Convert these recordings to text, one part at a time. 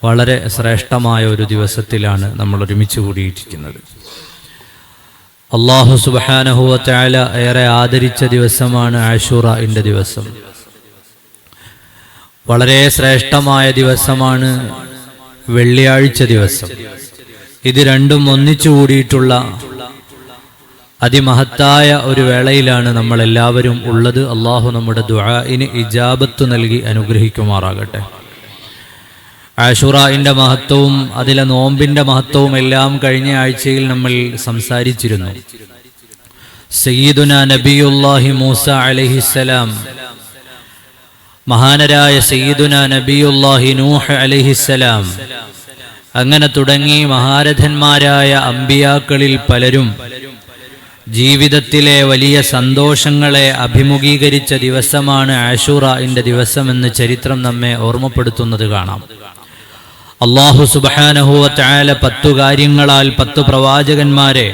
വളരെ ശ്രേഷ്ഠമായ ഒരു ദിവസത്തിലാണ് നമ്മൾ ഒരുമിച്ച് കൂടിയിരിക്കുന്നത്. അല്ലാഹു സുബ്ഹാനഹു വ തആല ഏറെ ആദരിച്ച ദിവസമാണ് ആശൂറയുടെ ദിവസം. വളരെ ശ്രേഷ്ഠമായ ദിവസമാണ് വെള്ളിയാഴ്ച ദിവസം. ഇത് രണ്ടും ഒന്നിച്ചു കൂടിയിട്ടുള്ള അതിമഹത്തായ ഒരു വേളയിലാണ് നമ്മൾ എല്ലാവരും ഉള്ളത്. അല്ലാഹു നമ്മുടെ ദുആഇന് ഇജാബത്ത് നൽകി അനുഗ്രഹിക്കുമാറാകട്ടെ. ആശൂറയുടെ മഹത്വവും അതിലെ നോമ്പിന്റെ മഹത്വവും എല്ലാം കഴിഞ്ഞ ആഴ്ചയിൽ നമ്മൾ സംസാരിച്ചിരുന്നു. സയ്യിദുനാ നബിയുല്ലാഹി മൂസ അലൈഹിസ്സലാം, മഹാനരായ സയ്യിദുനാ നബിയുല്ലാഹി നൂഹ് അലൈഹിസ്സലാം, അങ്ങനെ തുടങ്ങി മഹാരഥന്മാരായ അമ്പിയാക്കളിൽ പലരും ജീവിതത്തിലെ വലിയ സന്തോഷങ്ങളെ അഭിമുഖീകരിച്ച ദിവസമാണ് ആശൂറയുടെ ദിവസമെന്ന് ചരിത്രം നമ്മെ ഓർമ്മപ്പെടുത്തുന്നത് കാണാം. അല്ലാഹു സുബ്ഹാനഹു വ തആല 10 കാര്യങ്ങളാൽ 10 പ്രവാചകന്മാരെ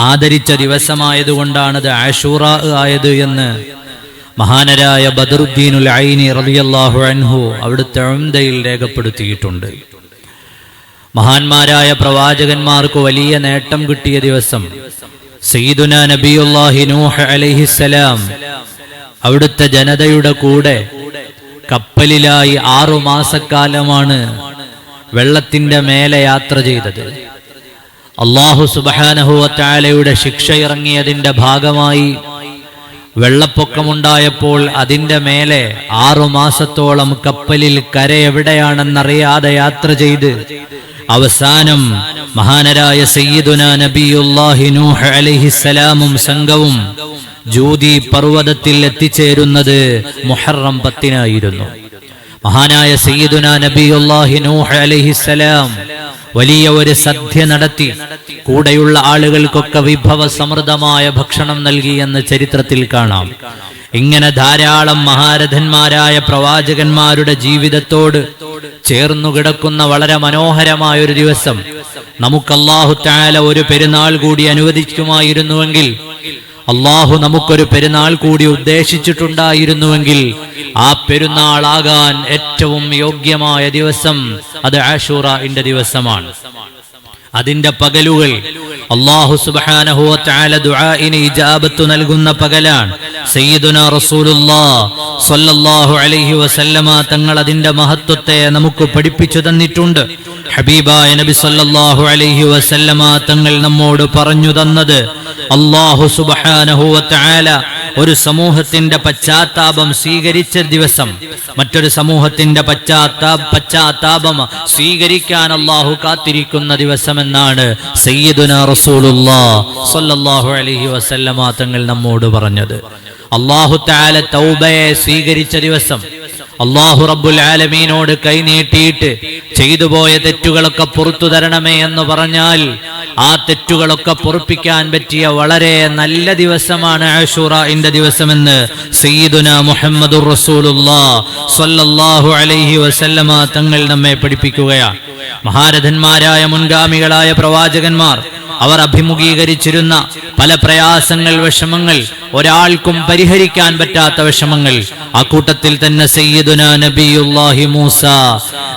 ആദരിച്ച ദിവസമായതുകൊണ്ടാണത് ആശൂറ ആയത് എന്ന് മഹാനരായ ബദറുദ്ദീനുൽ ഐനി റളിയല്ലാഹു അൻഹു അവിടുത്തെ ഉംദയിൽ രേഖപ്പെടുത്തിയിട്ടുണ്ട്. മഹാന്മാരായ പ്രവാചകന്മാർക്ക് വലിയ നേട്ടം കിട്ടിയ ദിവസം സയ്യിദുനാ നബിയുല്ലാഹി നൂഹ് അലൈഹിസ്സലാം അവിടുത്തെ ജനതയുടെ കൂടെ കപ്പലിലായി 6 മാസക്കാലമാണ് വെള്ളത്തിന്റെ മേലെ യാത്ര ചെയ്തത്. അല്ലാഹു സുബ്ഹാനഹു വ തആലയുടെ ശിക്ഷ ഇറങ്ങിയതിന്റെ ഭാഗമായി വെള്ളപ്പൊക്കമുണ്ടായപ്പോൾ അതിന്റെ മേലെ 6 മാസത്തോളം കപ്പലിൽ കര എവിടെയാണെന്നറിയാതെ യാത്ര ചെയ്ത് അവസാനം മഹാനരായ സയ്യിദുനാ നബിയുല്ലാഹി നൂഹ് അലൈഹിസ്സലാമും സംഘവും ജൂദി പർവ്വതത്തിൽ എത്തിച്ചേരുന്നത് മുഹറം 10-നായിരുന്നു. മഹാനായ സയ്യിദുനാ നബിയുല്ലാഹി നൂഹ് അലൈഹിസ്സലാം വലിയ ഒരു സദ്യ നടത്തി കൂടെയുള്ള ആളുകൾക്കൊക്കെ വിഭവ സമൃദ്ധമായ ഭക്ഷണം നൽകി എന്ന് ചരിത്രത്തിൽ കാണാം. ഇങ്ങനെ ധാരാളം മഹാരഥന്മാരായ പ്രവാചകന്മാരുടെ ജീവിതത്തോട് ചേർന്നു കിടക്കുന്ന വളരെ മനോഹരമായ ഒരു ദിവസം നമുക്ക് അല്ലാഹു തആല ഒരു പെരുന്നാൾ കൂടി അനുവദിക്കുമായിരുന്നുവെങ്കിൽ, അല്ലാഹു നമുക്കൊരു പെരുന്നാൾ കൂടി ഉദ്ദേശിച്ചിട്ടുണ്ടായിരുന്നുവെങ്കിൽ ആ പെരുന്നാളാകാൻ ഏറ്റവും യോഗ്യമായ ദിവസം അത് ആശൂറയുടെ ദിവസമാണ്. അതിന്റെ പകലുകൾ അല്ലാഹു സുബ്ഹാനഹു വ തആല ദുആഇന് ഇജാബത്ത് നൽകുന്ന പകലാണ്. സയ്യിദുനാ റസൂലുള്ളാഹി സ്വല്ലല്ലാഹു അലൈഹി വസല്ലമ തങ്ങൾ അതിന്റെ മഹത്വത്തെ നമുക്ക് പഠിപ്പിച്ചു തന്നിട്ടുണ്ട്. ഹബീബായ നബി സ്വല്ലല്ലാഹു അലൈഹി വസല്ലമ തങ്ങൾ നമ്മോട് പറഞ്ഞു തന്നത്, അല്ലാഹു സുബ്ഹാനഹു വ തആല ഒരു സമൂഹത്തിന്റെ പശ്ചാത്താപം സ്വീകരിച്ച ദിവസം മറ്റൊരു സമൂഹത്തിന്റെ പശ്ചാത്താപം സ്വീകരിക്കാൻ അല്ലാഹു കാത്തിരിക്കുന്ന ദിവസമെന്നാണ് സയ്യിദുനാ റസൂലുള്ളാഹി സ്വല്ലല്ലാഹു അലൈഹി വസല്ലമ തങ്ങൾ നമ്മോട് പറഞ്ഞത്. അല്ലാഹു തആല തൗബയെ സ്വീകരിച്ച ദിവസം, അല്ലാഹു റബ്ബുൽ ആലമീനോട് കൈനീട്ടിയിട്ട് ചെയ്തുപോയ തെറ്റുകളൊക്കെ പുറത്തു തരണമേ എന്ന് പറഞ്ഞാൽ ആ തെറ്റുകളൊക്കെ പൊറുപ്പിക്കാൻ പറ്റിയ വളരെ നല്ല ദിവസമാണ് ആശൂറയുടെ ദിവസമെന്ന് സയ്യിദുനാ മുഹമ്മദുർ റസൂലുള്ളാഹി സ്വല്ലല്ലാഹു അലൈഹി വസല്ലമ തങ്ങൾ നമ്മെ പഠിപ്പിക്കുകയാണ്. മഹാരഥന്മാരായ മുൻഗാമികളായ പ്രവാചകന്മാർ അവർ അഭിമുഖീകരിച്ചിരുന്ന പല പ്രയാസങ്ങൾ, വിഷമങ്ങൾ, ഒരാൾക്കും പരിഹരിക്കാൻ പറ്റാത്ത വിഷമങ്ങൾ, ആ കൂട്ടത്തിൽ തന്നെ സയ്യിദുനാ നബിയുല്ലാഹി മൂസ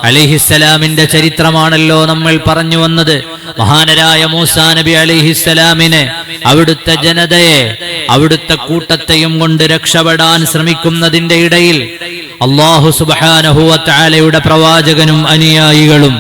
അലൈഹിസ്സലാമിന്റെ ചരിത്രമാണല്ലോ നമ്മൾ പറഞ്ഞു വന്നത്. മഹാനരായ മൂസാ നബി അലൈഹിസ്സലാമിനെ, അവിടുത്തെ ജനതയെ, അവിടുത്തെ കൂട്ടത്തെയും കൊണ്ട് രക്ഷപ്പെടാൻ ശ്രമിക്കുന്നതിന്റെ ഇടയിൽ അല്ലാഹു സുബ്ഹാനഹു വ തആലയുടെ പ്രവാചകനും അനുയായികളും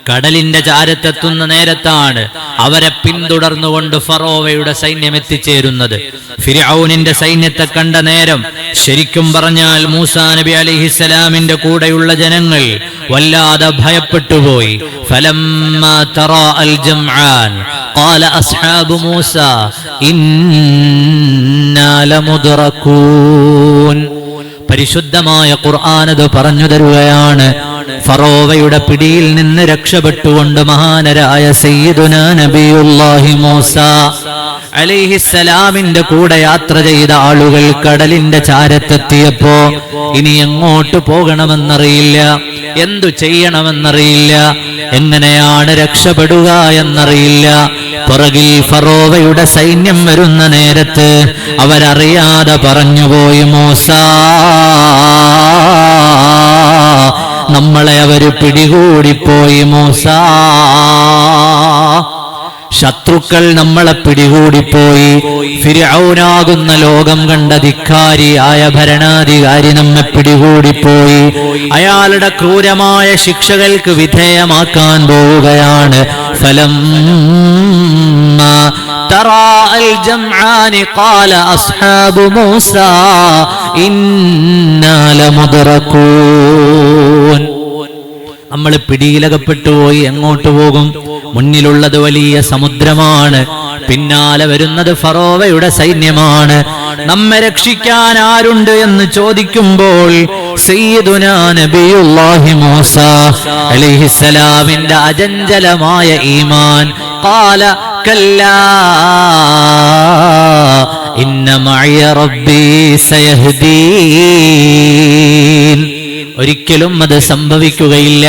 കടലിന്റെ ചാരത്തെത്തുന്ന നേരത്താണ് അവരെ പിന്തുടർന്നുകൊണ്ട് ഫറോവയുടെ സൈന്യം എത്തിച്ചേരുന്നത്. ഫിർഔനിന്റെ സൈന്യത്തെ കണ്ട നേരം ശരിക്കും പറഞ്ഞാൽ മൂസാ നബി അലൈഹിസ്സലാമിന്റെ കൂടെയുള്ള ജനങ്ങൾ വല്ലാതെ ഭയപ്പെട്ടുപോയി. ഫലമ്മാ തറാ അൽ ജംആൻ ഖാല അസ്ഹാബു മൂസാ ഇന്നാ ലമുദ്റകൂൻ. പരിശുദ്ധമായ ഖുർആൻ അത് പറഞ്ഞു തരുകയാണ്. ഫറോവയുടെ പിടിയിൽ നിന്ന് രക്ഷപ്പെട്ടുകൊണ്ട് മഹാനരായ സയ്യിദുനാ നബിയുല്ലാഹി മൂസ അലൈഹിസ്സലാമിന്റെ കൂടെ യാത്ര ചെയ്ത ആളുകൾ കടലിന്റെ ചാരത്തെത്തിയപ്പോ ഇനി എങ്ങോട്ട് പോകണമെന്നറിയില്ല, എന്തു ചെയ്യണമെന്നറിയില്ല, എങ്ങനെയാണ് രക്ഷപ്പെടുക എന്നറിയില്ല. പുറകിൽ ഫറോവയുടെ സൈന്യം വരുന്ന നേരത്ത് അവരറിയാതെ പറഞ്ഞുപോയി, മൂസ നമ്മളെ അവര് പിടികൂടിപ്പോയി മൂസ. ശത്രുക്കൾ നമ്മളെ പിടികൂടിപ്പോയി. ഫിർഔനാകുന്ന ലോകം കണ്ട ധിക്കാരിയായ ഭരണാധികാരി നമ്മെ പിടികൂടിപ്പോയി. അയാളുടെ ക്രൂരമായ ശിക്ഷകൾക്ക് വിധേയമാക്കാൻ പോവുകയാണ്. ഫലമ്മാ തറാഅൽ ജംആനി ഖാല അസ്ഹാബു മൂസാ ഇന്നാ ലമുദ്റകൂൻ. നമ്മൾ പിടിയിലകപ്പെട്ടുപോയി. എങ്ങോട്ട് പോകും? മുന്നിലുള്ളത് വലിയ സമുദ്രമാണ്, പിന്നാലെ വരുന്നത് ഫറോവയുടെ സൈന്യമാണ്. നമ്മെ രക്ഷിക്കാൻ ആരുണ്ട് എന്ന് ചോദിക്കുമ്പോൾ സയ്യിദുനാ നബിയുല്ലാഹി മൂസ അലൈഹിസ്സലാമിന്റെ അചഞ്ചലമായ ഈമാൻ ഖാല കല്ലാ ഇന്ന മഅയ റബ്ബി സയഹ്ദീൻ. ഒരിക്കലും അത് സംഭവിക്കുകയില്ല.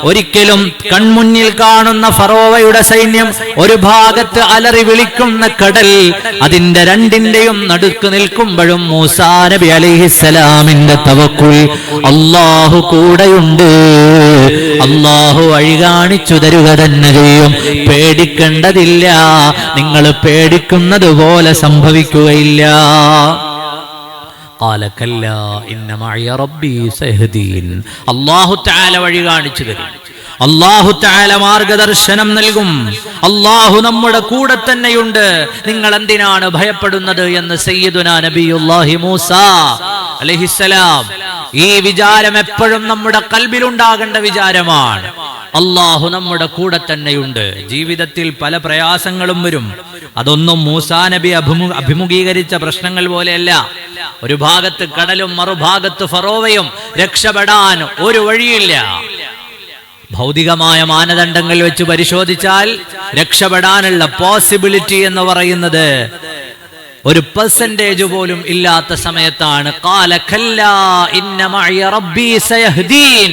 ഒരിക്കലും കൺമുന്നിൽ കാണുന്ന ഫറോവയുടെ സൈന്യം, ഒരു ഭാഗത്ത് അലറി വിളിക്കുന്ന കടൽ, അതിന്റെ രണ്ടിന്റെയും നടുക്ക് നിൽക്കുമ്പോഴും മൂസാ നബി അലൈഹിസ്സലാമിന്റെ തവക്കുൽ, അല്ലാഹു കൂടെയുണ്ട്, അല്ലാഹു വഴി കാണിച്ചു തരുക തന്നെ ചെയ്യും, പേടിക്കേണ്ടതില്ല, നിങ്ങൾ പേടിക്കുന്നത് പോലെ സംഭവിക്കുകയില്ല. ഖാല കല്ലാ ഇന്ന മഅയ റബ്ബി സയഹ്ദീൻ. അല്ലാഹു തആല വഴി കാണിച്ചു തരും, അല്ലാഹു തആല മാർഗദർശനം നൽകും, അല്ലാഹു നമ്മുടെ കൂടെ തന്നെയുണ്ട്, നിങ്ങൾ എന്തിനാണ് ഭയപ്പെടുന്നത് എന്ന് സയ്യിദുനാ നബിയുല്ലാഹി മൂസ അലൈഹിസ്സലാം. ഈ വിചാരം എപ്പോഴും നമ്മുടെ ഖൽബിലുണ്ടാകേണ്ട വിചാരമാണ്. അല്ലാഹു നമ്മുടെ കൂടെ തന്നെയുണ്ട്. ജീവിതത്തിൽ പല പ്രയാസങ്ങളും വരും. അതൊന്നും മൂസാ നബി അഭിമുഖീകരിച്ച പ്രശ്നങ്ങൾ പോലെയല്ല. ഒരു ഭാഗത്ത് കടലും മറുഭാഗത്ത് ഫറോവയും, രക്ഷപ്പെടാൻ ഒരു വഴിയില്ല. ഭൗതികമായ മാനദണ്ഡങ്ങൾ വെച്ച് പരിശോധിച്ചാൽ രക്ഷപ്പെടാനുള്ള പോസിബിലിറ്റി എന്ന് പറയുന്നത് ഒരു പെർസെന്റേജ് പോലും ഇല്ലാത്ത സമയത്താണ് ഖാല കല്ലാ ഇന്ന മഅയ റബ്ബി സയഹ്ദീൻ.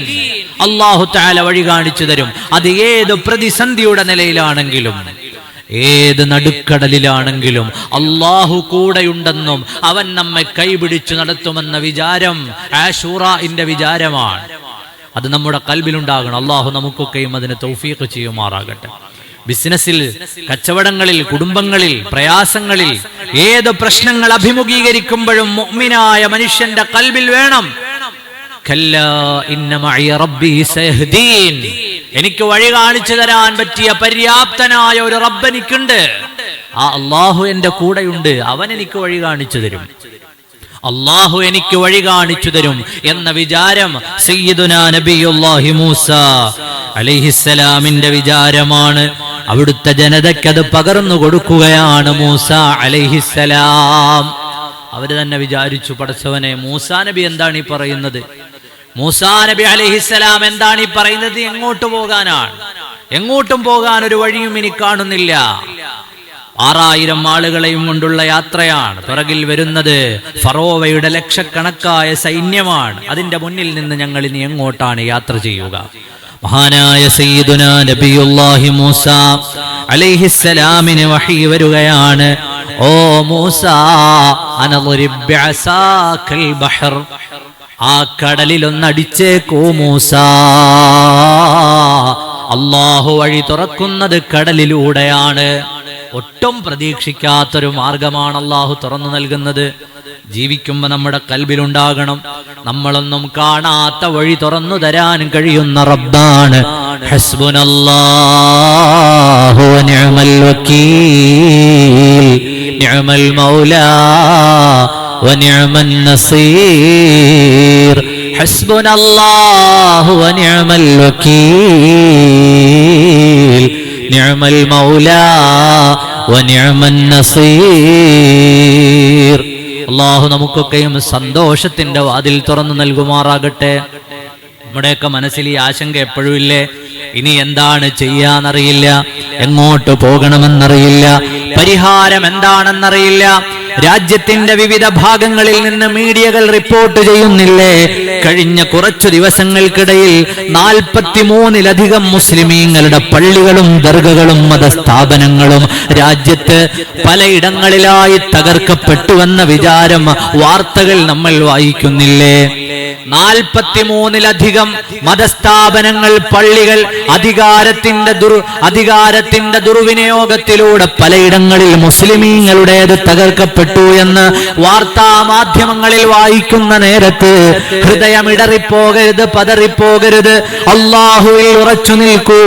അല്ലാഹു തആല വഴി കാണിച്ചു തരും. അത് ഏത് പ്രതിസന്ധിയുടെ നിലയിലാണെങ്കിലും, ഏത് നടുക്കടലിലാണെങ്കിലും അല്ലാഹു കൂടെയുണ്ടെന്നും അവൻ നമ്മെ കൈപിടിച്ചു നടത്തുമെന്ന വിചാരം ആശൂറയിന്റെ വിചാരമാണ്. അത് നമ്മുടെ ഖൽബിലുണ്ടാകണം. അല്ലാഹു നമുക്കൊക്കെയും അതിന് തൗഫീഖ് ചെയ്യുമാറാകട്ടെ. ബിസിനസ്സിൽ, കച്ചവടങ്ങളിൽ, കുടുംബങ്ങളിൽ, പ്രയാസങ്ങളിൽ, ഏത് പ്രശ്നങ്ങൾ അഭിമുഖീകരിക്കുമ്പോഴും മുഅ്മിനായ മനുഷ്യന്റെ ഖൽബിൽ വേണം കല്ലാ ഇന്ന മഅയ റബ്ബി സയഹ്ദീൻ. എനിക്ക് വഴി കാണിച്ചു തരാൻ പറ്റിയ പര്യാപ്തനായ ഒരു റബ്ബ് എനിക്കുണ്ട്. ആ അല്ലാഹു എന്റെ കൂടെയുണ്ട്, അവൻ എനിക്ക് വഴി കാണിച്ചു തരും, അല്ലാഹു എനിക്ക് വഴി കാണിച്ചു തരും എന്ന വിചാരം സയ്യിദുനാ നബിയുല്ലാഹി മൂസ അലൈഹിസ്സലാമിന്റെ വിചാരമാണ്. അവിടുത്തെ ജനതയ്ക്കത് പകർന്നു കൊടുക്കുകയാണ് മൂസ അലൈഹിസ്സലാം. അവര് തന്നെ വിചാരിച്ചു, പടച്ചവനെ, മൂസാ നബി എന്താണ് ഈ പറയുന്നത്? മൂസാ നബി അലൈഹിസ്സലാം എന്താണ് ഈ പറയുന്നത്? എങ്ങോട്ട് പോകാനാണ്? എങ്ങോട്ടും പോകാൻ ഒരു വഴിയും ഇനി കാണുന്നില്ല. 6000 ആളുകളെയും കൊണ്ടുള്ള യാത്രയാണ്. പിറകിൽ വരുന്നത് ഫറോവയുടെ ലക്ഷക്കണക്കായ സൈന്യമാണ്. അതിന്റെ മുന്നിൽ നിന്ന് ഞങ്ങൾ ഇനി എങ്ങോട്ടാണ് യാത്ര ചെയ്യുക? മഹാനായ സയ്യിദുനാ നബിയുല്ലാഹി മൂസ അലൈഹിസ്സലാമിന് വഹി വരികയാണ്. ഓ മൂസ, അനദ്രിബ് ബിഅസാകൽ ബഹർ, ആ കടലിൽ ഒന്നടിച്ചേക്കൂ മൂസ. അല്ലാഹു വഴി തുറക്കുന്നത് കടലിലൂടെയാണ്. ഒട്ടും പ്രതീക്ഷിക്കാത്തൊരു മാർഗമാണ് അല്ലാഹു തുറന്നു നൽകുന്നത്. ജീവിക്കുമ്പോൾ നമ്മുടെ ഖൽബിലുണ്ടാകണം, നമ്മളൊന്നും കാണാത്ത വഴി തുറന്നു തരാൻ കഴിയുന്ന റബ്ബാണ്. ഹസ്ബുനല്ലാഹു വ നിഅമൽ വകീൽ, നിഅമൽ മൗലാ വ നിഅമൻ നസീർ. ഹസ്ബുനല്ലാഹു വ നിഅമൽ വകീൽ, നിഅമൽ മൗലാ വ നിഅമൻ നസീർ. അല്ലാഹു നമുക്കൊക്കെയും സന്തോഷത്തിന്റെ വാതിൽ തുറന്നു നൽകുമാറാകട്ടെ. നമ്മുടെയൊക്കെ മനസ്സിൽ ഈ ആശങ്ക എപ്പോഴും ഇല്ലേ? ഇനി എന്താണ് ചെയ്യാന്നറിയില്ല, എങ്ങോട്ട് പോകണമെന്നറിയില്ല, പരിഹാരം എന്താണെന്നറിയില്ല. രാജ്യത്തിന്റെ വിവിധ ഭാഗങ്ങളിൽ നിന്ന് മീഡിയകൾ റിപ്പോർട്ട് ചെയ്യുന്നില്ലേ, കഴിഞ്ഞ കുറച്ചു ദിവസങ്ങൾക്കിടയിൽ 43-ലധികം മുസ്ലിമീങ്ങളുടെ പള്ളികളും ദർഗകളും മതസ്ഥാപനങ്ങളും രാജ്യത്ത് പലയിടങ്ങളിലായി തകർക്കപ്പെട്ടുവെന്ന വിചാരം വാർത്തകൾ നമ്മൾ വായിക്കുന്നില്ലേ? 43-ലധികം മതസ്ഥാപനങ്ങൾ, പള്ളികൾ അധികാരത്തിന്റെ ദുർവിനിയോഗത്തിലൂടെ പലയിടങ്ങളിൽ മുസ്ലിമീങ്ങളുടേത് തകർക്കപ്പെട്ടു എന്ന് വാർത്താ മാധ്യമങ്ങളിൽ വായിക്കുന്ന നേരത്ത് ഹൃദയമിടറിപ്പോകരുത്, പതറിപ്പോകരുത്. അല്ലാഹുവിൽ ഉറച്ചു നിൽക്കൂ.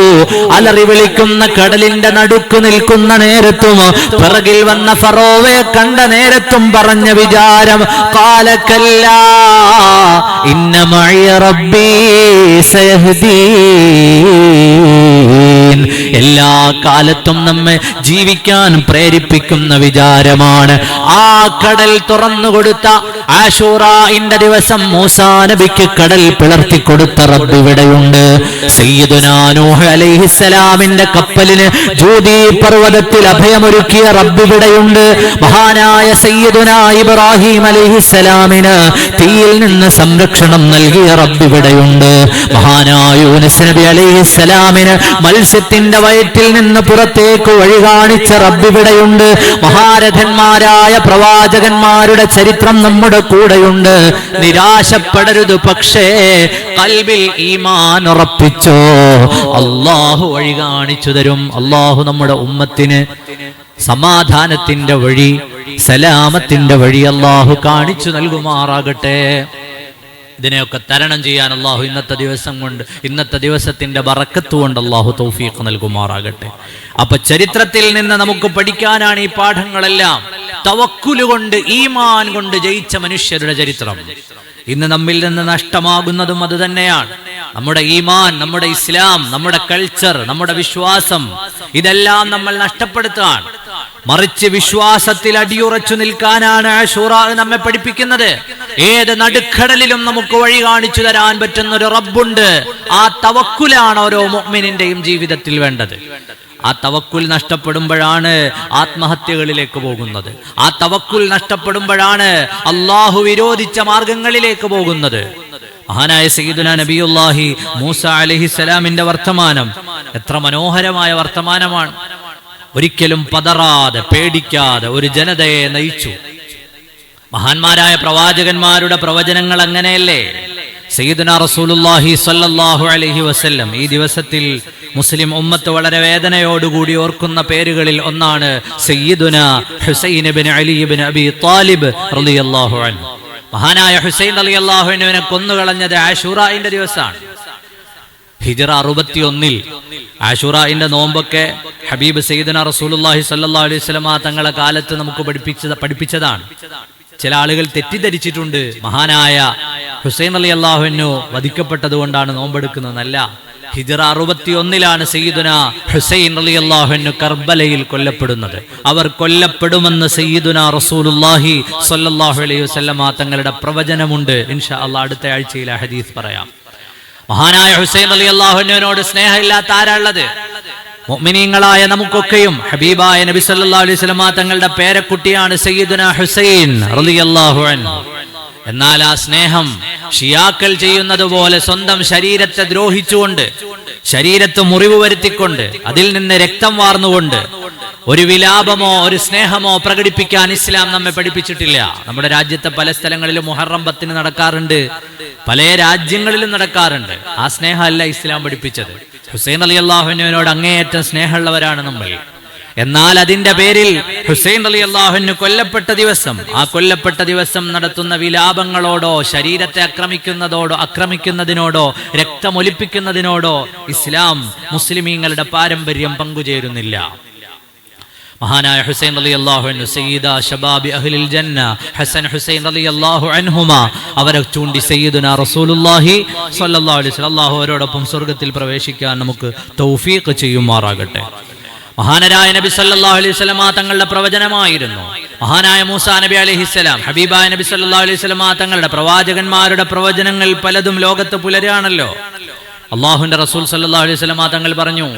അലറി വിളിക്കുന്ന കടലിന്റെ നടുക്കു നിൽക്കുന്ന നേരത്തും പിറകിൽ വന്ന ഫറോവയെ കണ്ട നേരത്തും പറഞ്ഞ വിചാരം ഖാലകല്ലാ ഇന്ന മഇ റബ്ബീ സയഹ്ദീൻ. എല്ലാ കാലത്തും നമ്മെ ജീവിക്കാൻ പ്രേരിപ്പിക്കുന്ന വിചാരമാണ്. ആ കടൽ തുറന്നുകൊടുത്ത ആശൂറാഇന്റെ ദിവസം മൂസാ നബിക്ക് കടൽ പിളർത്തി കൊടുത്ത റബ്ബ് ഇവിടെയുണ്ട്. സയ്യിദുനാ നൂഹ് അലൈഹിസ്സലാമിന്റെ കപ്പലിന് ജൂദി പർവ്വതത്തിൽ അഭയമൊരുക്കിയ റബ്ബ് ഇവിടെയുണ്ട്. മഹാനായ സയ്യിദുനാ ഇബ്രാഹിം അലൈഹിസ്സലാമിന് തീയിൽ നിന്ന് സംരക്ഷണം നൽകിയ റബ്ബ് ഇവിടെയുണ്ട്. മഹാനായ യൂനുസ് നബി അലൈഹിസ്സലാമിന് മത്സ്യത്തിന്റെ വയറ്റിൽ നിന്ന് പുറത്തേക്ക് വഴി കാണിച്ച റബ്ബ് ഇവിടെയുണ്ട്. മഹാരഥന്മാരായ പ്രവാചകന്മാരുടെ ചരിത്രം നമ്മുടെ കൂടെയുണ്ട്. നിരാശപ്പെടരുത്. പക്ഷേ ഖൽബിൽ ഈമാൻ ഉറപ്പിച്ചോ, അല്ലാഹു വഴി കാണിച്ചു തരും. അല്ലാഹു നമ്മുടെ ഉമ്മത്തിന് സമാധാനത്തിന്റെ വഴി, സലാമത്തിന്റെ വഴി അല്ലാഹു കാണിച്ചു നൽകുമാറാകട്ടെ. ഇതിനെയൊക്കെ തരണം ചെയ്യാൻ അല്ലാഹു ഇന്നത്തെ ദിവസത്തിന്റെ ബറക്കത്ത് കൊണ്ട് അല്ലാഹു തൗഫീഖ് നൽകുമാറാകട്ടെ. അപ്പൊ ചരിത്രത്തിൽ നിന്ന് നമുക്ക് പഠിക്കാനാണ് ഈ പാഠങ്ങളെല്ലാം. തവക്കുൽ കൊണ്ട്, ഈമാൻ കൊണ്ട് ജയിച്ച മനുഷ്യരുടെ ചരിത്രം. ഇന്ന് നമ്മിൽ നിന്ന് നഷ്ടമാകുന്നതും അത് തന്നെയാണ്. നമ്മുടെ ഈമാൻ, നമ്മുടെ ഇസ്ലാം, നമ്മുടെ കൾച്ചർ, നമ്മുടെ വിശ്വാസം, ഇതെല്ലാം നമ്മൾ നഷ്ടപ്പെടുത്തുകയാണ്. മറിച്ച് വിശ്വാസത്തിൽ അടിയുറച്ചു നിൽക്കാനാണ് ആശൂറാ നമ്മെ പഠിപ്പിക്കുന്നത്. ഏത് നടുക്കടലിലും നമുക്ക് വഴി കാണിച്ചു തരാൻ പറ്റുന്ന ഒരു റബ്ബുണ്ട്. ആ തവക്കുലാണ് ഓരോ മുഅ്മിനിന്റെയും ജീവിതത്തിൽ വേണ്ടത്. ആ തവക്കുൽ നഷ്ടപ്പെടുമ്പോഴാണ് ആത്മഹത്യകളിലേക്ക് പോകുന്നത്. ആ തവക്കുൽ നഷ്ടപ്പെടുമ്പോഴാണ് അല്ലാഹു വിരോധിച്ച മാർഗങ്ങളിലേക്ക് പോകുന്നത്. മഹാനായ സയ്യിദുനാ നബിയുല്ലാഹി മൂസ അലൈഹിസ്സലാമിന്റെ വർത്തമാനം എത്ര മനോഹരമായ വർത്തമാനമാണ്. ഒരിക്കലും പതറാതെ, പേടിക്കാതെ ഒരു ജനതയെ നയിച്ചു. മഹാന്മാരായ പ്രവാചകന്മാരുടെ പ്രവചനങ്ങൾ അങ്ങനെയല്ലേ? സയ്യിദുനാ റസൂലുള്ളാഹി സ്വല്ലല്ലാഹു അലൈഹി വസല്ലം ഈ ദിവസത്തിൽ മുസ്ലിം ഉമ്മത്ത് വളരെ വേദനയോടുകൂടി ഓർക്കുന്ന പേരുകളിൽ ഒന്നാണ് സയ്യിദുനാ ഹുസൈൻ ഇബ്നു അലി ഇബ്നു അബി ത്വാലിബ് റളിയല്ലാഹു അൻഹു. മഹാനായ ഹുസൈൻ റളിയല്ലാഹു അൻഹുവിനെ കൊന്നുകളഞ്ഞത് ആശൂറാഇന്റെ ദിവസമാണ്. ഹിജ്റ 61 ആശൂറാഇന്റെ നോമ്പൊക്കെ ഹബീബ് സയ്യിദുനാ റസൂലുള്ളാഹി സ്വല്ലല്ലാഹു അലൈഹി വസല്ലം തങ്ങളെ കാലത്ത് നമുക്ക് പഠിപ്പിച്ചതാണ്. ചില ആളുകൾ തെറ്റിദ്ധരിച്ചിട്ടുണ്ട് മഹാനായ ഹുസൈൻ റളിയല്ലാഹു അൻഹു വധിക്കപ്പെട്ടത് കൊണ്ടാണ് നോമ്പെടുക്കുന്നതല്ല. ഹിജ്റ 61 സയ്യിദുനാ ഹുസൈൻ റളിയല്ലാഹു അൻഹു കർബലയിൽ കൊല്ലപ്പെടുന്നത്. അവർ കൊല്ലപ്പെടുമെന്ന് സയ്യിദുനാ റസൂലുള്ളാഹി സ്വല്ലല്ലാഹു അലൈഹി വസല്ലം തങ്ങളുടെ പ്രവചനമുണ്ട്. ഇൻഷാ അല്ലാഹ് അടുത്ത ആഴ്ചയിൽ ആ ഹദീസ് പറയാം. മഹാനായ ഹുസൈൻ റളിയല്ലാഹു അൻഹുവിനോട് സ്നേഹമില്ലാത്ത ആരാളുള്ളത്? മുഅ്മിനീങ്ങളായ നമുക്കൊക്കെയും ഹബീബായ നബി സല്ലല്ലാഹു അലൈഹി വസല്ലം തങ്ങളുടെ പേരക്കുട്ടിയാണ് സയ്യിദുനാ ഹുസൈൻ റളിയല്ലാഹു അൻഹു. എന്നാൽ ആ സ്നേഹം ഷിയാക്കൾ ചെയ്യുന്നത് പോലെ സ്വന്തം ശരീരത്തെ ദ്രോഹിച്ചുകൊണ്ട്, ശരീരത്ത് മുറിവ് വരുത്തിക്കൊണ്ട്, അതിൽ നിന്ന് രക്തം വാർന്നുകൊണ്ട് ഒരു വിലാപമോ ഒരു സ്നേഹമോ പ്രകടിപ്പിക്കാൻ ഇസ്ലാം നമ്മെ പഠിപ്പിച്ചിട്ടില്ല. നമ്മുടെ രാജ്യത്തെ പല സ്ഥലങ്ങളിലും മുഹറം 10 നടക്കാറുണ്ട്, പല രാജ്യങ്ങളിലും നടക്കാറുണ്ട്. ആ സ്നേഹമല്ല ഇസ്ലാം പഠിപ്പിച്ചത്. ഹുസൈൻ റളിയല്ലാഹു അൻഹുവിനോട് അങ്ങേയറ്റം സ്നേഹമുള്ളവരാണ് നമ്മൾ. എന്നാൽ അതിന്റെ പേരിൽ ഹുസൈൻ റളിയല്ലാഹു അൻഹു കൊല്ലപ്പെട്ട ദിവസം, ആ കൊല്ലപ്പെട്ട ദിവസം നടത്തുന്ന വിലാപങ്ങളോടോ ശരീരത്തെ ആക്രമിക്കുന്നതിനോടോ രക്തമൊലിപ്പിക്കുന്നതിനോടോ ഇസ്ലാം മുസ്ലിമീങ്ങളുടെ പാരമ്പര്യം പങ്കുചേരുന്നില്ല. മഹാനായ ഹുസൈൻ റളിയല്ലാഹു അൻഹു സയ്യിദ ശബാബി അഹ്ലിൽ ജന്ന ഹസൻ ഹുസൈൻ റളിയല്ലാഹു അൻഹുമാ അവരെ ചൂണ്ടി സയ്യിദുനാ റസൂലുള്ളാഹി സ്വല്ലല്ലാഹു അലൈഹി വസല്ലം അല്ലാഹു അവരോടൊപ്പം സ്വർഗ്ഗത്തിൽ പ്രവേശിക്കാൻ നമുക്ക് തൗഫീഖ് ചെയ്യുമാറാകട്ടെ. മഹാനരായ നബി സല്ലല്ലാഹു അലൈഹി വസല്ലം തങ്ങളുടെ പ്രവചനമായിരുന്നു. മഹാനായ മൂസാ നബി അലൈഹിസ്സലാം, ഹബീബായ നബി സല്ലല്ലാഹു അലൈഹി വസല്ലം തങ്ങളുടെ പ്രവാചകന്മാരുടെ പ്രവചനങ്ങൾ പലതും ലോകത്ത് പുലരാണല്ലോ. അല്ലാഹുവിന്റെ റസൂൽ സല്ലല്ലാഹു അലൈഹി വസല്ലം തങ്ങൾ പറഞ്ഞു,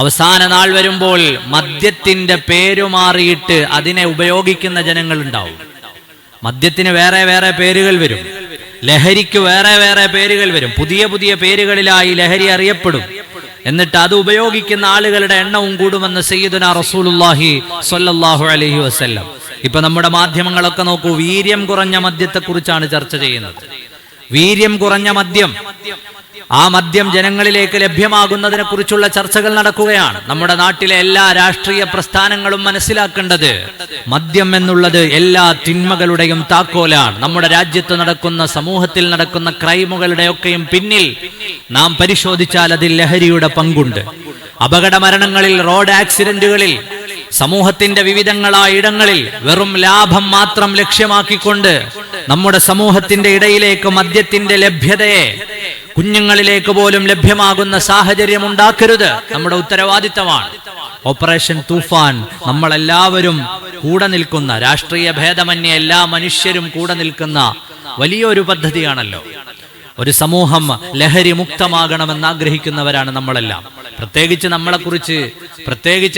അവസാന നാൾ വരുമ്പോൾ മദ്യത്തിന്റെ പേരു മാറിയിട്ട് അതിനെ ഉപയോഗിക്കുന്ന ജനങ്ങൾ ഉണ്ടാവും. മദ്യത്തിന് വേറെ വേറെ പേരുകൾ വരും, ലഹരിക്ക് വേറെ വേറെ പേരുകൾ വരും, പുതിയ പുതിയ പേരുകളിലായി ലഹരി അറിയപ്പെടും. എന്നിട്ട് അത് ഉപയോഗിക്കുന്ന ആളുകളുടെ എണ്ണവും കൂടുമെന്ന് സയ്യിദുനാ റസൂലുള്ളാഹി സ്വല്ലല്ലാഹു അലൈഹി വസല്ലം. ഇപ്പൊ നമ്മുടെ മാധ്യമങ്ങളൊക്കെ നോക്കൂ, വീര്യം കുറഞ്ഞ മദ്യത്തെക്കുറിച്ചാണ് ചർച്ച ചെയ്യുന്നത്. വീര്യം കുറഞ്ഞ മദ്യം, ആ മദ്യം ജനങ്ങളിലേക്ക് ലഭ്യമാകുന്നതിനെ കുറിച്ചുള്ള ചർച്ചകൾ നടക്കുകയാണ്. നമ്മുടെ നാട്ടിലെ എല്ലാ രാഷ്ട്രീയ പ്രസ്ഥാനങ്ങളും മനസ്സിലാക്കേണ്ടത് മദ്യം എന്നുള്ളത് എല്ലാ തിന്മകളുടെയും താക്കോലാണ്. നമ്മുടെ രാജ്യത്ത് നടക്കുന്ന, സമൂഹത്തിൽ നടക്കുന്ന ക്രൈമുകളുടെ ഒക്കെയും പിന്നിൽ നാം പരിശോധിച്ചാൽ അതിൽ ലഹരിയുടെ പങ്കുണ്ട്. അപകട മരണങ്ങളിൽ, റോഡ് ആക്സിഡന്റുകളിൽ, സമൂഹത്തിന്റെ വിവിധങ്ങളായ ഇടങ്ങളിൽ വെറും ലാഭം മാത്രം ലക്ഷ്യമാക്കിക്കൊണ്ട് നമ്മുടെ സമൂഹത്തിന്റെ ഇടയിലേക്ക് മദ്യത്തിന്റെ ലഭ്യതയെ കുഞ്ഞുങ്ങളിലേക്ക് പോലും ലഭ്യമാകുന്ന സാഹചര്യം ഉണ്ടാക്കരുത്. നമ്മുടെ ഉത്തരവാദിത്തമാണ്. ഓപ്പറേഷൻ തൂഫാൻ നമ്മളെല്ലാവരും കൂടെ നിൽക്കുന്ന, രാഷ്ട്രീയ ഭേദമന്യേ എല്ലാ മനുഷ്യരും കൂടെ നിൽക്കുന്ന വലിയൊരു പദ്ധതിയാണല്ലോ. ഒരു സമൂഹം ലഹരി മുക്തമാകണമെന്ന് ആഗ്രഹിക്കുന്നവരാണ് നമ്മളെല്ലാം. പ്രത്യേകിച്ച്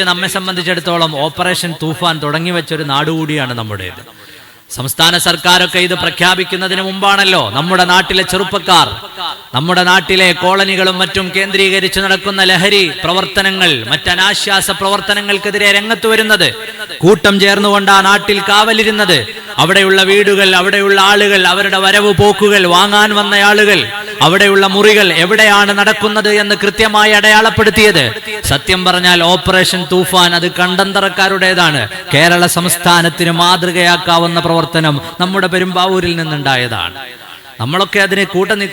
നമ്മെ സംബന്ധിച്ചിടത്തോളം ഓപ്പറേഷൻ തൂഫാൻ തുടങ്ങി വെച്ചൊരു നാടുകൂടിയാണ് നമ്മുടേത്. സംസ്ഥാന സർക്കാരൊക്കെ ഇത് പ്രഖ്യാപിക്കുന്നതിന് മുമ്പാണല്ലോ നമ്മുടെ നാട്ടിലെ ചെറുപ്പക്കാർ, നമ്മുടെ നാട്ടിലെ കോളനികളും മറ്റും കേന്ദ്രീകരിച്ച് നടക്കുന്ന ലഹരി പ്രവർത്തനങ്ങൾ, മറ്റനാശ്വാസ പ്രവർത്തനങ്ങൾക്കെതിരെ രംഗത്ത് വരുന്നത്. കൂട്ടം ചേർന്നുകൊണ്ട് ആ നാട്ടിൽ കാവലിരുന്നത്, അവിടെയുള്ള വീടുകൾ, അവിടെയുള്ള ആളുകൾ, അവരുടെ വരവ് പോക്കുകൾ, വാങ്ങാൻ വന്ന ആളുകൾ, അവിടെയുള്ള മുറികൾ എവിടെയാണ് നടക്കുന്നത് എന്ന് കൃത്യമായി അടയാളപ്പെടുത്തിയത്. സത്യം പറഞ്ഞാൽ ഓപ്പറേഷൻ തൂഫാൻ അത് കണ്ടന്തറക്കാരുടേതാണ്. കേരള സംസ്ഥാനത്തിന് മാതൃകയാക്കാവുന്ന പ്രവർത്തനം നമ്മുടെ പെരുമ്പാവൂരിൽ നിന്നുണ്ടായതാണ്. നമ്മളൊക്കെ അതിന്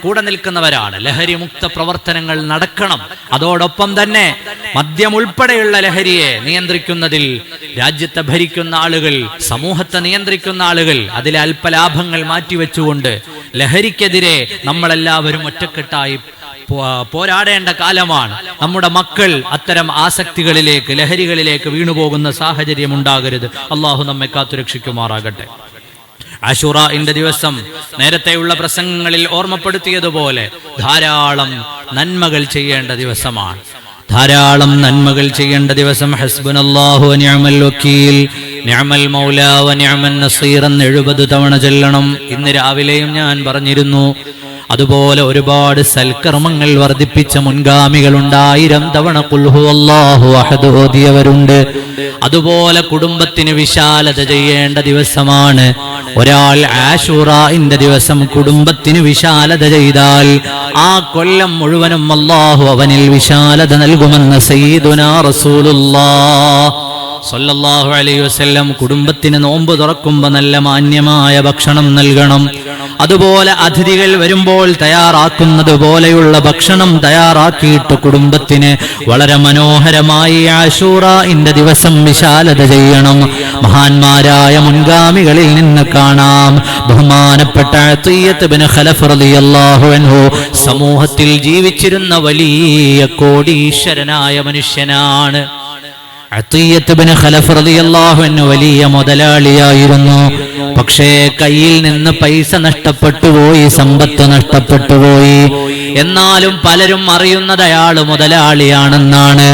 കൂടെ നിൽക്കുന്നവരാണ്. ലഹരി മുക്ത പ്രവർത്തനങ്ങൾ നടക്കണം. അതോടൊപ്പം തന്നെ മദ്യം ഉൾപ്പെടെയുള്ള ലഹരിയെ നിയന്ത്രിക്കുന്നതിൽ രാജ്യത്തെ ഭരിക്കുന്ന ആളുകൾ, സമൂഹത്തെ നിയന്ത്രിക്കുന്ന ആളുകൾ അതിലെ അല്പലാഭങ്ങൾ മാറ്റിവെച്ചുകൊണ്ട് ലഹരിക്കെതിരെ നമ്മളെല്ലാവരും ഒറ്റക്കെട്ടായി പോരാടേണ്ട കാലമാണ്. നമ്മുടെ മക്കൾ അത്തരം ആസക്തികളിലേക്ക്, ലഹരികളിലേക്ക് വീണുപോകുന്ന സാഹചര്യം ഉണ്ടാകരുത്. അള്ളാഹു നമ്മെ കാത്തുരക്ഷിക്കുമാറാകട്ടെ. അശൂറാഇന്റെ ദിവസം നേരത്തെയുള്ള പ്രസംഗങ്ങളിൽ ഓർമ്മപ്പെടുത്തിയതുപോലെ ധാരാളം നന്മകൾ ചെയ്യേണ്ട ദിവസമാണ്. ഹസ്ബുനല്ലാഹു വ നിഅമൽ വക്കീൽ, നിഅമൽ മൗലാ വ നിഅമൻ നസീർ എന്ന് 70 തവണ ചൊല്ലണം. ഇന്ന് രാവിലെയും ഞാൻ പറഞ്ഞിരുന്നു. അതുപോലെ ഒരുപാട് സൽക്കർമ്മങ്ങൾ വർദ്ധിപ്പിച്ച മുൻഗാമികളുണ്ട്. 1000 തവണ ഖുൽ ഹുവല്ലാഹു അഹദ് ഓതിയവരുണ്ട്. അതുപോലെ കുടുംബത്തിന് വിശാലത ചെയ്യേണ്ട ദിവസമാണ്. ഒരാൾ ആശൂറാഇന്റെ ദിവസം കുടുംബത്തിന് വിശാലത ചെയ്താൽ ആ കൊല്ലം മുഴുവനും അല്ലാഹു അവനിൽ വിശാലത നൽകുമെന്ന് സയ്യിദുനാ റസൂലുള്ളാഹ് സ്വല്ലല്ലാഹു അലൈഹി വസല്ലം. കുടുംബത്തിന് നോമ്പ് തുറക്കുമ്പോൾ നല്ല മാന്യമായ ഭക്ഷണം നൽകണം. അതുപോലെ അതിഥികൾ വരുമ്പോൾ തയ്യാറാക്കുന്നത് പോലെയുള്ള ഭക്ഷണം തയ്യാറാക്കിയിട്ട് കുടുംബത്തിന് വളരെ മനോഹരമായി ആശൂറാഇന്റെ ദിവസം വിശാലത ചെയ്യണം. മഹാന്മാരായ മുൻഗാമികളിൽ നിന്ന് കാണാം, ബഹുമാനപ്പെട്ട അത്തിയ്യത്ത് ഇബ്നു ഖലഫ് റളിയല്ലാഹു അൻഹു സമൂഹത്തിൽ ജീവിച്ചിരുന്ന വലിയ കോടീശ്വരനായ മനുഷ്യനാണ്. അത്തിയ്യത്ത് ഇബ്നു ഖലഫ് റളിയല്ലാഹു അൻഹു വലിയ മുതലാളിയായിരുന്നു. പക്ഷേ കയ്യിൽ നിന്ന് പൈസ നഷ്ടപ്പെട്ടുപോയി, സമ്പത്ത് നഷ്ടപ്പെട്ടുപോയി. എന്നാലും പലരും അറിയുന്നത് അയാൾ മുതലാളിയാണെന്നാണ്,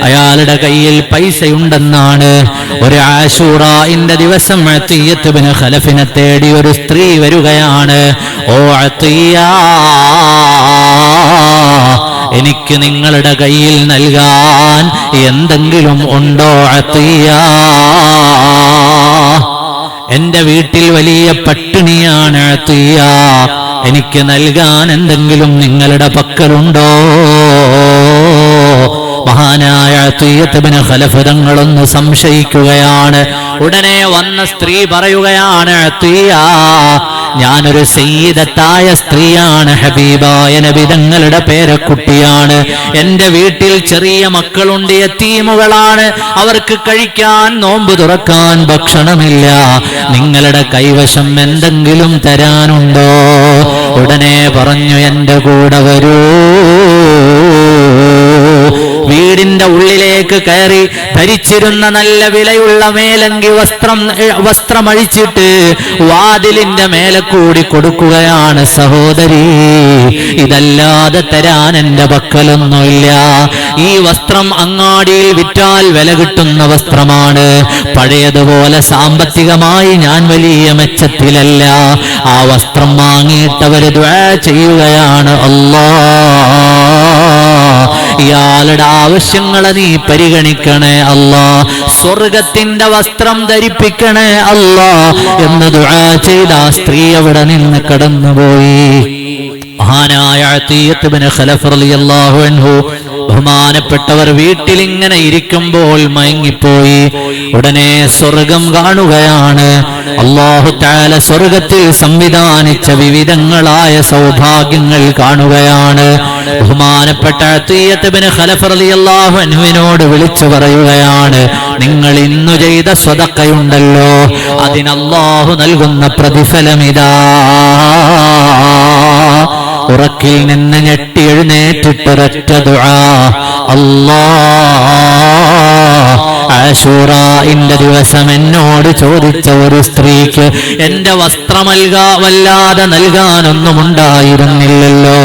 അയാളുടെ കയ്യിൽ പൈസയുണ്ടെന്നാണ്. ഒരു ആശൂറാഇന്റെ ദിവസം അത്തിയ്യത്ത് ഇബ്നു ഖലഫിനെ തേടി ഒരു സ്ത്രീ വരികയാണ്. ഓ അത്തിയ്യ, എനിക്ക് നിങ്ങളുടെ കയ്യിൽ നൽകാൻ എന്തെങ്കിലും ഉണ്ടോ അത്തിയ്യ? എന്റെ വീട്ടിൽ വലിയ പട്ടിണിയാണ് അത്തിയ്യ, എനിക്ക് നൽകാൻ എന്തെങ്കിലും നിങ്ങളുടെ പക്കലുണ്ടോ? മഹാനായ അത്തിയ്യത്ത് ഇബ്നു ഖലഫ് തങ്ങളൊന്ന് സംശയിക്കുകയാണ്. ഉടനെ വന്ന സ്ത്രീ പറയുകയാണ്, അത്തിയ്യ, ഞാനൊരു സയ്യിദത്തായ സ്ത്രീയാണ്, ഹബീബായ നബി തങ്ങളുടെ പേരക്കുട്ടിയാണ്. എന്റെ വീട്ടിൽ ചെറിയ മക്കളുണ്ട്, യതീമുകളാണ്. അവർക്ക് കഴിക്കാൻ, നോമ്പ് തുറക്കാൻ ഭക്ഷണമില്ല. നിങ്ങളുടെ കൈവശം എന്തെങ്കിലും തരാനുണ്ടോ? ഉടനെ പറഞ്ഞു, എന്റെ കൂടെ വരൂ. വീടിന്റെ ഉള്ളിലേക്ക് കയറി ധരിച്ചിരുന്ന നല്ല വിലയുള്ള മേലങ്കി വസ്ത്രമഴിച്ചിട്ട് വാതിലിന്റെ മേലെ കൂടി കൊടുക്കുകയാണ്. സഹോദരി, ഇതല്ലാതെ തരാൻ എന്റെ പക്കലൊന്നുമില്ല. ഈ വസ്ത്രം അങ്ങാടിയിൽ വിറ്റാൽ വില കിട്ടുന്ന വസ്ത്രമാണ്. പഴയതുപോലെ സാമ്പത്തികമായി ഞാൻ വലിയ മെച്ചത്തിലല്ല. ആ വസ്ത്രം വാങ്ങിയിട്ടവർ ദുആ ചെയ്യുകയാണ്, അല്ലാഹ് ഇയാളുടെ ആവശ്യങ്ങളെ നീ പരിഗണിക്കണേ അല്ലാ, സ്വർഗത്തിന്റെ വസ്ത്രം ധരിപ്പിക്കണേ അല്ലാ എന്ന് ദുആ ചെയ്ത ആ സ്ത്രീ അവിടെ നിന്ന് കടന്നുപോയി. മഹാനായ അതീയത്ത് ഇബ്നു ഖലഫ് റളിയല്ലാഹു അൻഹു ബഹുമാനപ്പെട്ടവർ വീട്ടിൽ ഇങ്ങനെ ഇരിക്കുമ്പോൾ മയങ്ങിപ്പോയി. ഉടനെ സ്വർഗം കാണുകയാണ്. അല്ലാഹു തആല സ്വർഗത്തിൽ സംവിധാനിച്ച വിവിധങ്ങളായ സൗഭാഗ്യങ്ങൾ കാണുകയാണ്. ബഹുമാനപ്പെട്ട അതീയത്ത് ഇബ്നു ഖലഫ് റളിയല്ലാഹു അൻഹുവിനോട് വിളിച്ചു പറയുകയാണ്, നിങ്ങൾ ഇന്നു ചെയ്ത സ്വതക്കയുണ്ടല്ലോ, അതിന് അല്ലാഹു നൽകുന്ന പ്രതിഫലമിതാ. ഉറക്കിൽ നിന്ന് ഞെട്ടി എഴുന്നേറ്റിട്ടൊരൊറ്റ ദുആ, അല്ലാഹ് ആശൂറാഇന്റെ ദിവസം എന്നോട് ചോദിച്ച ഒരു സ്ത്രീക്ക് എന്റെ വസ്ത്രമല്ലാതെ നൽകാനൊന്നും ഉണ്ടായിരുന്നില്ലല്ലോ,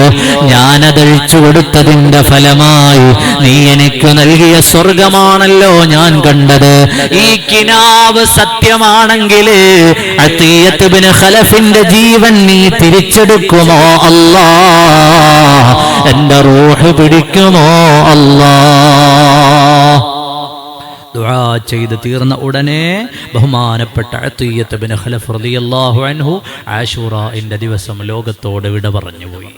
ഞാനതഴിച്ചു കൊടുത്തതിന്റെ ഫലമായി നീ എനിക്ക് നൽകിയ സ്വർഗമാണല്ലോ ഞാൻ കണ്ടത്. ഈ കിനാവ് സത്യമാണെങ്കിൽ അതീയത്ത് ഇബ്നു ഖലഫിന്റെ ജീവൻ നീ തിരിച്ചെടുക്കുമോ അല്ലാഹ്? എന്റെ റൂഹ് പിടിക്കുമോ അല്ലാഹ്? ദുആ ചെയ്ത് തീർന്ന ഉടനെ ബഹുമാനപ്പെട്ട അതീയത്ത് ഇബ്നു ഖലഫ് റളിയല്ലാഹു അൻഹു ആശൂറാഇന്റെ ദിവസം ലോകത്തോട് വിട പറഞ്ഞുപോയി.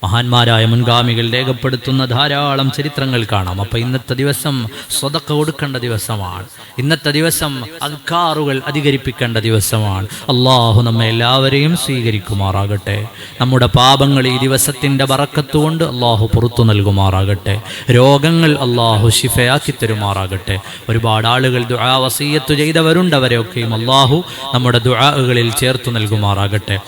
മഹാന്മാരായ മുൻഗാമികൾ രേഖപ്പെടുത്തുന്ന ധാരാളം ചരിത്രങ്ങൾ കാണാം. അപ്പൊ ഇന്നത്തെ ദിവസം സ്വതക്ക കൊടുക്കേണ്ട ദിവസമാണ്. ഇന്നത്തെ ദിവസം അദ്കാറുകൾ അധികരിപ്പിക്കേണ്ട ദിവസമാണ്. അല്ലാഹു നമ്മെ എല്ലാവരെയും സ്വീകരിക്കുമാറാകട്ടെ. നമ്മുടെ പാപങ്ങൾ ഈ ദിവസത്തിന്റെ ബറക്കത്തുകൊണ്ട് അല്ലാഹു പുറത്തു നൽകുമാറാകട്ടെ. രോഗങ്ങൾ അല്ലാഹു ശിഫയാക്കി തരുമാറാകട്ടെ. ഒരുപാട് ആളുകൾ ദുആ വസിയ്യത്ത് ചെയ്തവരുണ്ട്. അവരെയൊക്കെയും അല്ലാഹു നമ്മുടെ ദുആകളിൽ ചേർത്തു നൽകുമാറാകട്ടെ.